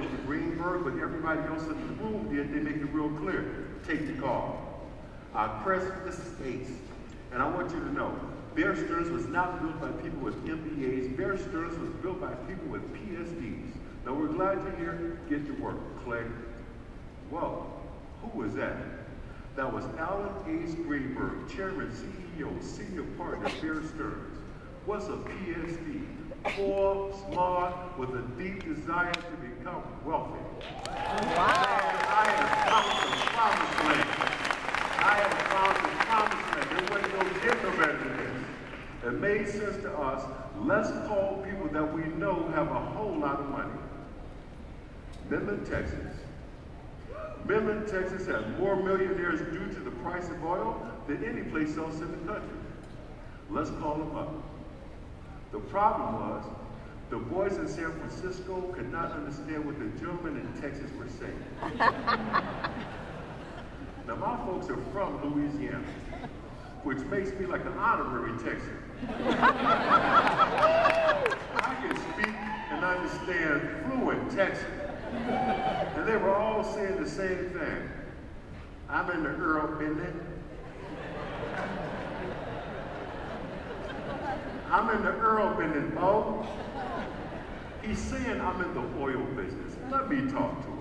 Mr. Greenberg, but everybody else in the room did. They make it real clear. Take the call. Chris, this is Ace. And I want you to know, Bear Stearns was not built by people with MBAs. Bear Stearns was built by people with PhDs. Now we're glad you're here. Get to work. Click. Whoa, who was that? That was Alan Ace Greenberg, Chairman, CEO, Senior Partner, Bear Stearns. What's a PhD? Poor, smart, with a deep desire to become wealthy. Wow. I have found the promised land. I have found the promised land. There wasn't no getting no better than this. It made sense to us. Let's call people that we know have a whole lot of money. Midland, Texas. Midland, Texas has more millionaires due to the price of oil than any place else in the country. Let's call them up. The problem was, the boys in San Francisco could not understand what the gentlemen in Texas were saying. Now my folks are from Louisiana, which makes me like an honorary Texan. I can speak and understand fluent Texan. And they were all saying the same thing. I'm in the Earl business. I'm in the Earl business, Bo. He's saying I'm in the oil business. Let me talk to him.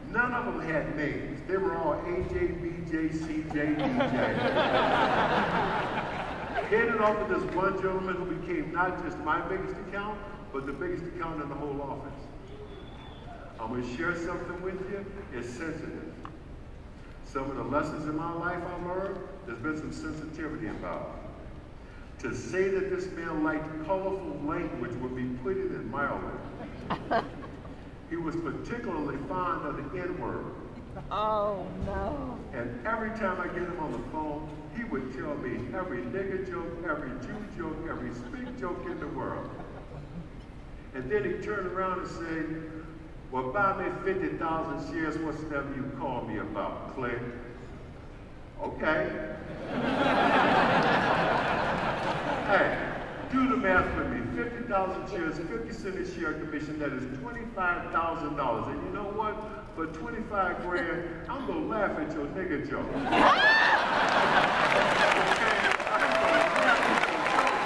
None of them had names. They were all AJ, BJ, CJ, DJ. Headed off of this one gentleman who became not just my biggest account, but the biggest account in the whole office. I'm going to share something with you. It's sensitive. Some of the lessons in my life I learned, there's been some sensitivity about it. To say that this man liked colorful language would be putting it mildly. He was particularly fond of the N-word. Oh, no. And every time I get him on the phone, he would tell me every nigger joke, every Jew joke, every speak joke in the world. And then he'd turn around and say, well, buy me 50,000 shares, whatever you call me about, Click. Okay. Hey, do the math with me. 50,000 shares, 50 cent a share commission, that is $25,000. And you know what? For 25 grand, I'm going to laugh at your nigger joke. Okay? I'm going to laugh at your joke.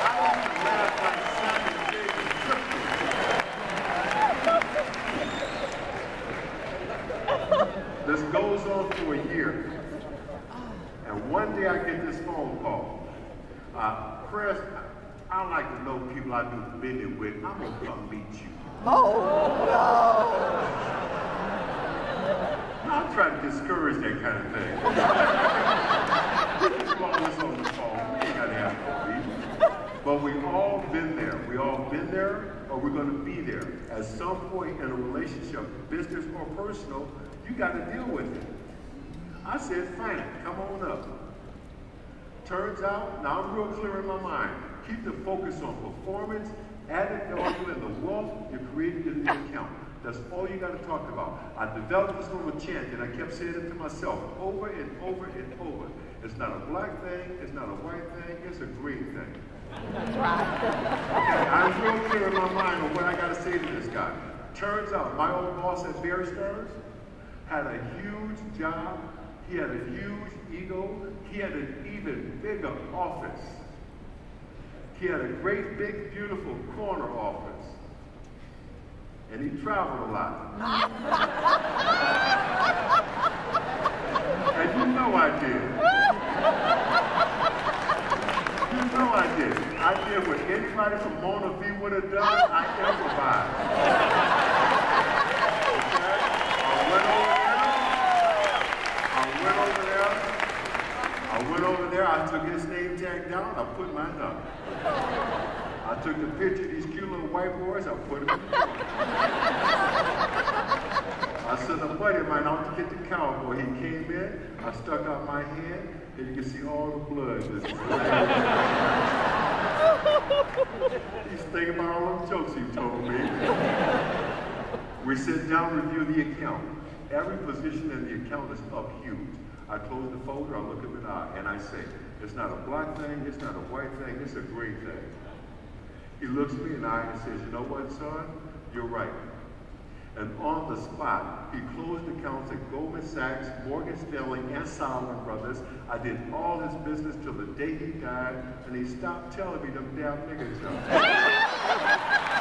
I want to laugh like Simon David. This goes on for a year. And one day I get this phone call. Chris, I like to know people I do business with. I'm going to come meet you. Oh, no. I'm trying to discourage that kind of thing. You always on the phone. You got to have no reason. But we've all been there. We all been there, or we're going to be there. At some point in a relationship, business or personal, you got to deal with it. I said, fine, come on up. Turns out, now I'm real clear in my mind. Keep the focus on performance, added value, and the wealth you created in the account. That's all you got to talk about. I developed this little chant, and I kept saying it to myself over and over and over. It's not a black thing, it's not a white thing, it's a green thing. That's right. Okay, I'm real clear in my mind on what I got to say to this guy. Turns out, my old boss at Bear Stearns had a huge job. He had a huge ego. He had an even bigger office. He had a great, big, beautiful corner office. And he traveled a lot. And you know I did. You know I did. I did what anybody from MonaVie would have done. I improvised. I went over there, I took his name tag down, I put mine up. I took the picture of these cute little white boys, I put them in the front. I sent a buddy of mine out to get the cowboy. He came in, I stuck out my hand, and you can see all the blood. He's thinking about all them jokes he told me. We sit down, review the account. Every position in the account is up huge. I close the folder, I look him in the eye, and I say, it's not a black thing, it's not a white thing, it's a green thing. He looks me in the eye and says, you know what, son? You're right. And on the spot, he closed accounts at Goldman Sachs, Morgan Stanley, and Solomon Brothers. I did all his business till the day he died, and he stopped telling me them damn nigga jokes.